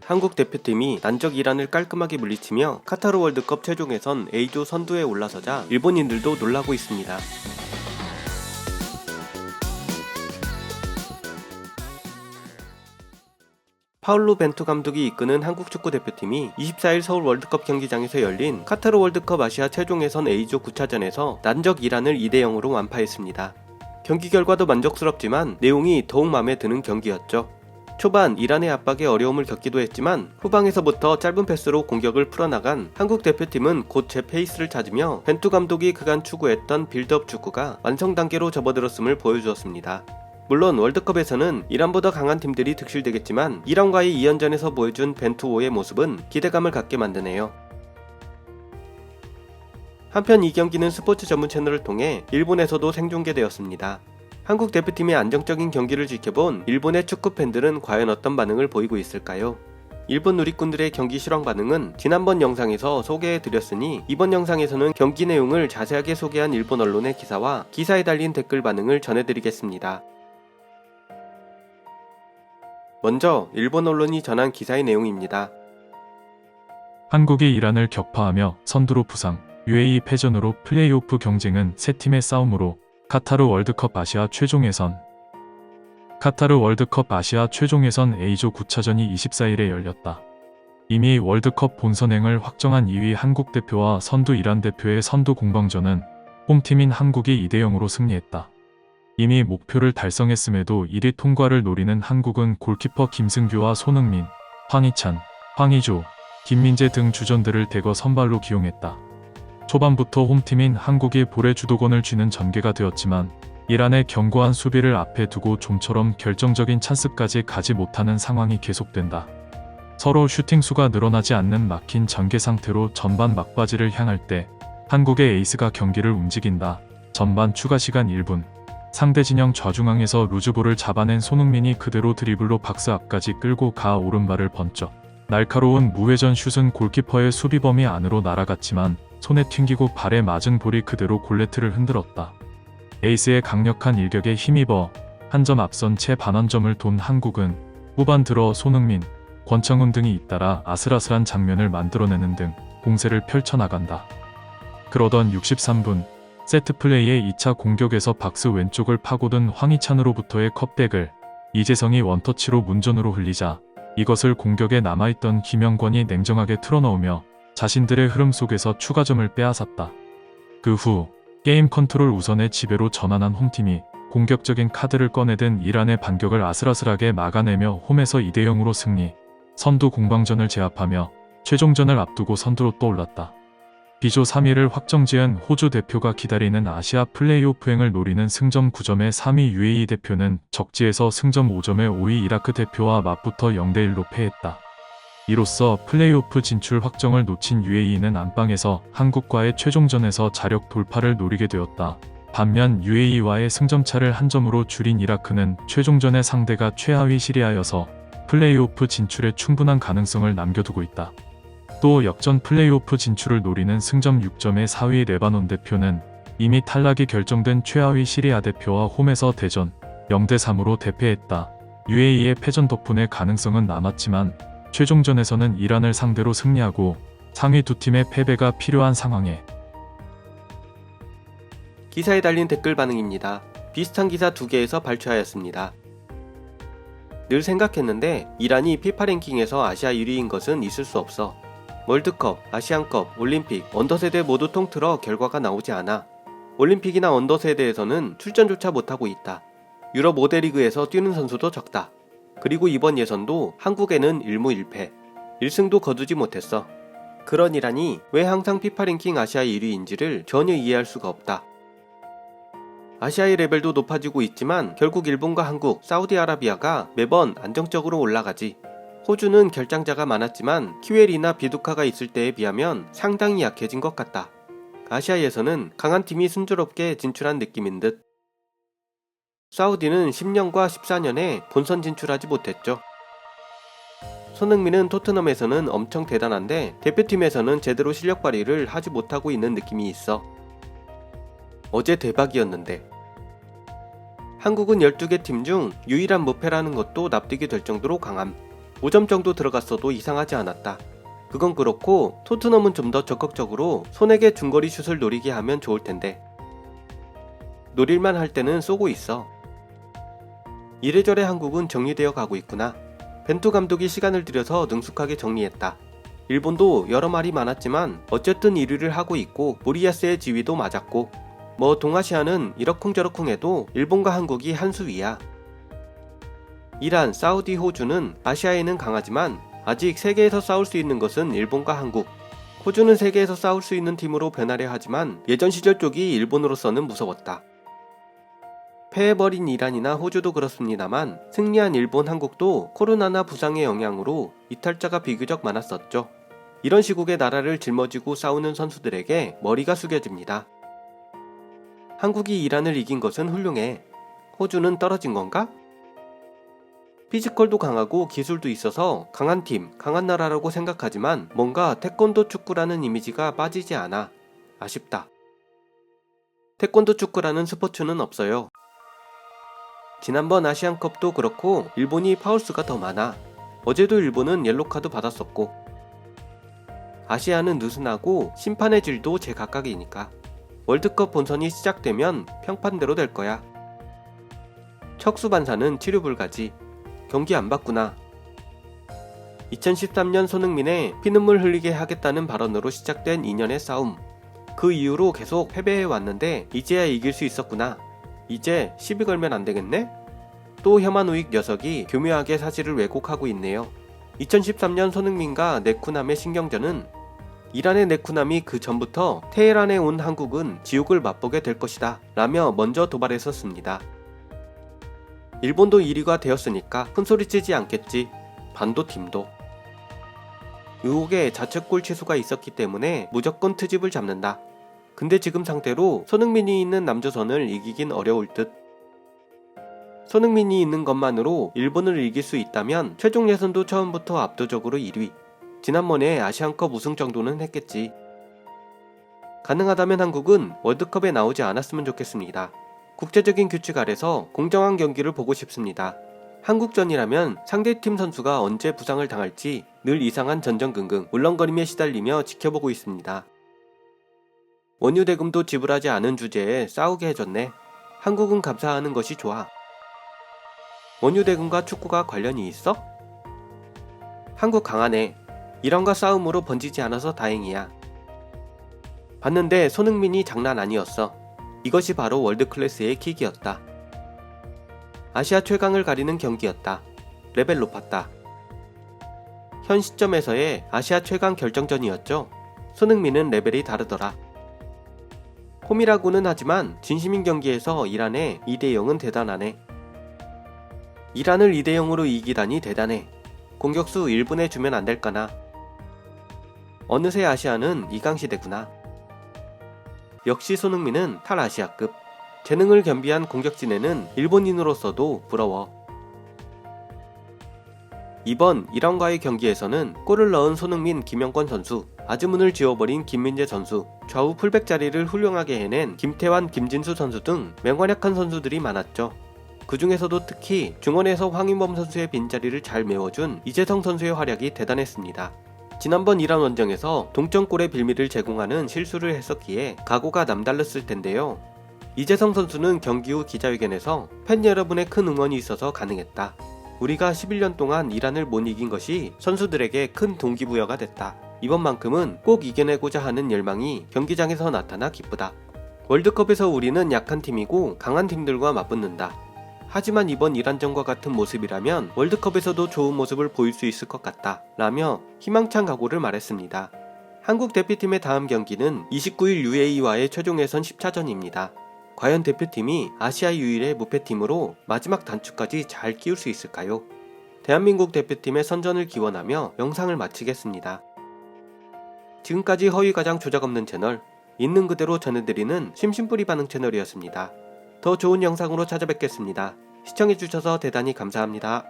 한국 대표팀이 난적 이란을 깔끔하게 물리치며 카타르 월드컵 최종예선 A조 선두에 올라서자 일본인들도 놀라고 있습니다. 파울로 벤투 감독이 이끄는 한국 축구 대표팀이 24일 서울 월드컵 경기장에서 열린 카타르 월드컵 아시아 최종예선 A조 9차전에서 난적 이란을 2대0으로 완파했습니다. 경기 결과도 만족스럽지만 내용이 더욱 마음에 드는 경기였죠. 초반 이란의 압박에 어려움을 겪기도 했지만 후방에서부터 짧은 패스로 공격을 풀어나간 한국 대표팀은 곧 제 페이스를 찾으며 벤투 감독이 그간 추구했던 빌드업 축구가 완성 단계로 접어들었음을 보여주었습니다. 물론 월드컵에서는 이란보다 강한 팀들이 득실되겠지만 이란과의 2연전에서 보여준 벤투호의 모습은 기대감을 갖게 만드네요. 한편 이 경기는 스포츠 전문 채널을 통해 일본에서도 생중계되었습니다. 한국 대표팀의 안정적인 경기를 지켜본 일본의 축구 팬들은 과연 어떤 반응을 보이고 있을까요? 일본 누리꾼들의 경기 실황 반응은 지난번 영상에서 소개해드렸으니 이번 영상에서는 경기 내용을 자세하게 소개한 일본 언론의 기사와 기사에 달린 댓글 반응을 전해드리겠습니다. 먼저 일본 언론이 전한 기사의 내용입니다. 한국이 이란을 격파하며 선두로 부상, UAE 패전으로 플레이오프 경쟁은 세 팀의 싸움으로 카타르 월드컵 아시아 최종예선 카타르 월드컵 아시아 최종예선 A조 9차전이 24일에 열렸다. 이미 월드컵 본선행을 확정한 2위 한국 대표와 선두 이란 대표의 선두 공방전은 홈팀인 한국이 2대0으로 승리했다. 이미 목표를 달성했음에도 1위 통과를 노리는 한국은 골키퍼 김승규와 손흥민, 황희찬, 황의조, 김민재 등 주전들을 대거 선발로 기용했다. 초반부터 홈팀인 한국이 볼의 주도권을 쥐는 전개가 되었지만 이란의 견고한 수비를 앞에 두고 좀처럼 결정적인 찬스까지 가지 못하는 상황이 계속된다. 서로 슈팅 수가 늘어나지 않는 막힌 전개 상태로 전반 막바지를 향할 때 한국의 에이스가 경기를 움직인다. 전반 추가 시간 1분 상대 진영 좌중앙에서 루즈볼을 잡아낸 손흥민이 그대로 드리블로 박스 앞까지 끌고 가 오른발을 번쩍. 날카로운 무회전 슛은 골키퍼의 수비 범위 안으로 날아갔지만 손에 튕기고 발에 맞은 볼이 그대로 골네트를 흔들었다. 에이스의 강력한 일격에 힘입어 한 점 앞선 채 반환점을 돈 한국은 후반 들어 손흥민, 권창훈 등이 잇따라 아슬아슬한 장면을 만들어내는 등 공세를 펼쳐나간다. 그러던 63분 세트플레이의 2차 공격에서 박스 왼쪽을 파고든 황희찬으로부터의 컵백을 이재성이 원터치로 문전으로 흘리자 이것을 공격에 남아있던 김영권이 냉정하게 틀어넣으며 자신들의 흐름 속에서 추가점을 빼앗았다. 그 후 게임 컨트롤 우선의 지배로 전환한 홈팀이 공격적인 카드를 꺼내든 이란의 반격을 아슬아슬하게 막아내며 홈에서 2대0으로 승리, 선두 공방전을 제압하며 최종전을 앞두고 선두로 떠올랐다. B조 3위를 확정지은 호주 대표가 기다리는 아시아 플레이오프행을 노리는 승점 9점의 3위 UAE 대표는 적지에서 승점 5점의 5위 이라크 대표와 맞붙어 0대1로 패했다. 이로써 플레이오프 진출 확정을 놓친 UAE는 안방에서 한국과의 최종전에서 자력 돌파를 노리게 되었다. 반면 UAE와의 승점차를 한 점으로 줄인 이라크는 최종전의 상대가 최하위 시리아여서 플레이오프 진출에 충분한 가능성을 남겨두고 있다. 또 역전 플레이오프 진출을 노리는 승점 6점의 4위 레바논 대표는 이미 탈락이 결정된 최하위 시리아 대표와 홈에서 대전 0대3으로 대패했다. UAE의 패전 덕분에 가능성은 남았지만 최종전에서는 이란을 상대로 승리하고 상위 두 팀의 패배가 필요한 상황에 기사에 달린 댓글 반응입니다. 비슷한 기사 2개에서 발췌하였습니다. 늘 생각했는데 이란이 피파 랭킹에서 아시아 1위인 것은 있을 수 없어. 월드컵, 아시안컵, 올림픽, 언더세대 모두 통틀어 결과가 나오지 않아. 올림픽이나 언더세대에서는 출전조차 못하고 있다. 유럽 5대 리그에서 뛰는 선수도 적다. 그리고 이번 예선도 한국에는 1무 1패, 1승도 거두지 못했어. 그런 이란이 왜 항상 피파 랭킹 아시아 1위인지를 전혀 이해할 수가 없다. 아시아의 레벨도 높아지고 있지만 결국 일본과 한국, 사우디아라비아가 매번 안정적으로 올라가지. 호주는 결장자가 많았지만 키웰이나 비두카가 있을 때에 비하면 상당히 약해진 것 같다. 아시아에서는 강한 팀이 순조롭게 진출한 느낌인 듯. 사우디는 10년과 14년에 본선 진출하지 못했죠. 손흥민은 토트넘에서는 엄청 대단한데 대표팀에서는 제대로 실력 발휘를 하지 못하고 있는 느낌이 있어. 어제 대박이었는데. 한국은 12개 팀 중 유일한 무패라는 것도 납득이 될 정도로 강함. 5점 정도 들어갔어도 이상하지 않았다. 그건 그렇고 토트넘은 좀 더 적극적으로 손에게 중거리 슛을 노리게 하면 좋을 텐데. 노릴만 할 때는 쏘고 있어. 이래저래 한국은 정리되어 가고 있구나. 벤투 감독이 시간을 들여서 능숙하게 정리했다. 일본도 여러 말이 많았지만 어쨌든 1위를 하고 있고 모리야스의 지위도 맞았고 뭐 동아시아는 이러쿵저러쿵 해도 일본과 한국이 한 수 위야. 이란, 사우디, 호주는 아시아에는 강하지만 아직 세계에서 싸울 수 있는 것은 일본과 한국. 호주는 세계에서 싸울 수 있는 팀으로 변하려 하지만 예전 시절 쪽이 일본으로서는 무서웠다. 패해버린 이란이나 호주도 그렇습니다만 승리한 일본, 한국도 코로나나 부상의 영향으로 이탈자가 비교적 많았었죠. 이런 시국에 나라를 짊어지고 싸우는 선수들에게 머리가 숙여집니다. 한국이 이란을 이긴 것은 훌륭해. 호주는 떨어진 건가? 피지컬도 강하고 기술도 있어서 강한 팀, 강한 나라라고 생각하지만 뭔가 태권도 축구라는 이미지가 빠지지 않아. 아쉽다. 태권도 축구라는 스포츠는 없어요. 지난번 아시안컵도 그렇고 일본이 파울수가 더 많아. 어제도 일본은 옐로카드 받았었고. 아시아는 느슨하고 심판의 질도 제각각이니까. 월드컵 본선이 시작되면 평판대로 될 거야. 척수반사는 치료 불가지. 경기 안 봤구나. 2013년 손흥민의 피눈물 흘리게 하겠다는 발언으로 시작된 2년의 싸움. 그 이후로 계속 패배해 왔는데 이제야 이길 수 있었구나. 이제 시비 걸면 안 되겠네? 또 혐한 우익 녀석이 교묘하게 사실을 왜곡하고 있네요. 2013년 손흥민과 네쿠남의 신경전은 이란의 네쿠남이 그 전부터 테헤란에 온 한국은 지옥을 맛보게 될 것이다 라며 먼저 도발했었습니다. 일본도 1위가 되었으니까 큰소리치지 않겠지. 반도 팀도. 의혹에 자책골 취소가 있었기 때문에 무조건 트집을 잡는다. 근데 지금 상태로 손흥민이 있는 남조선을 이기긴 어려울 듯. 손흥민이 있는 것만으로 일본을 이길 수 있다면 최종 예선도 처음부터 압도적으로 1위. 지난번에 아시안컵 우승 정도는 했겠지. 가능하다면 한국은 월드컵에 나오지 않았으면 좋겠습니다. 국제적인 규칙 아래서 공정한 경기를 보고 싶습니다. 한국전이라면 상대팀 선수가 언제 부상을 당할지 늘 이상한 전전긍긍 울렁거림에 시달리며 지켜보고 있습니다. 원유 대금도 지불하지 않은 주제에 싸우게 해줬네. 한국은 감사하는 것이 좋아. 원유 대금과 축구가 관련이 있어? 한국 강하네. 이란과 싸움으로 번지지 않아서 다행이야. 봤는데 손흥민이 장난 아니었어. 이것이 바로 월드클래스의 킥이었다. 아시아 최강을 가리는 경기였다. 레벨 높았다. 현 시점에서의 아시아 최강 결정전이었죠. 손흥민은 레벨이 다르더라. 홈이라고는 하지만 진심인 경기에서 이란의 2대0은 대단하네. 이란을 2대0으로 이기다니 대단해. 공격수 1분에 주면 안 될까나. 어느새 아시아는 이강시대구나. 역시 손흥민은 탈아시아급. 재능을 겸비한 공격진에는 일본인으로서도 부러워. 이번 이란과의 경기에서는 골을 넣은 손흥민, 김영권 선수, 아즈문을 지워버린 김민재 선수, 좌우 풀백 자리를 훌륭하게 해낸 김태환, 김진수 선수 등 맹활약한 선수들이 많았죠. 그 중에서도 특히 중원에서 황인범 선수의 빈자리를 잘 메워준 이재성 선수의 활약이 대단했습니다. 지난번 이란 원정에서 동점골의 빌미를 제공하는 실수를 했었기에 각오가 남달랐을 텐데요. 이재성 선수는 경기 후 기자회견에서 팬 여러분의 큰 응원이 있어서 가능했다. 우리가 11년 동안 이란을 못 이긴 것이 선수들에게 큰 동기부여가 됐다. 이번만큼은 꼭 이겨내고자 하는 열망이 경기장에서 나타나 기쁘다. 월드컵에서 우리는 약한 팀이고 강한 팀들과 맞붙는다. 하지만 이번 이란전과 같은 모습이라면 월드컵에서도 좋은 모습을 보일 수 있을 것 같다 라며 희망찬 각오를 말했습니다. 한국 대표팀의 다음 경기는 29일 UAE와의 최종 예선 10차전입니다. 과연 대표팀이 아시아 유일의 무패팀으로 마지막 단추까지 잘 끼울 수 있을까요? 대한민국 대표팀의 선전을 기원하며 영상을 마치겠습니다. 지금까지 허위가장 조작 없는 채널, 있는 그대로 전해드리는 심심뿌리 반응 채널이었습니다. 더 좋은 영상으로 찾아뵙겠습니다. 시청해주셔서 대단히 감사합니다.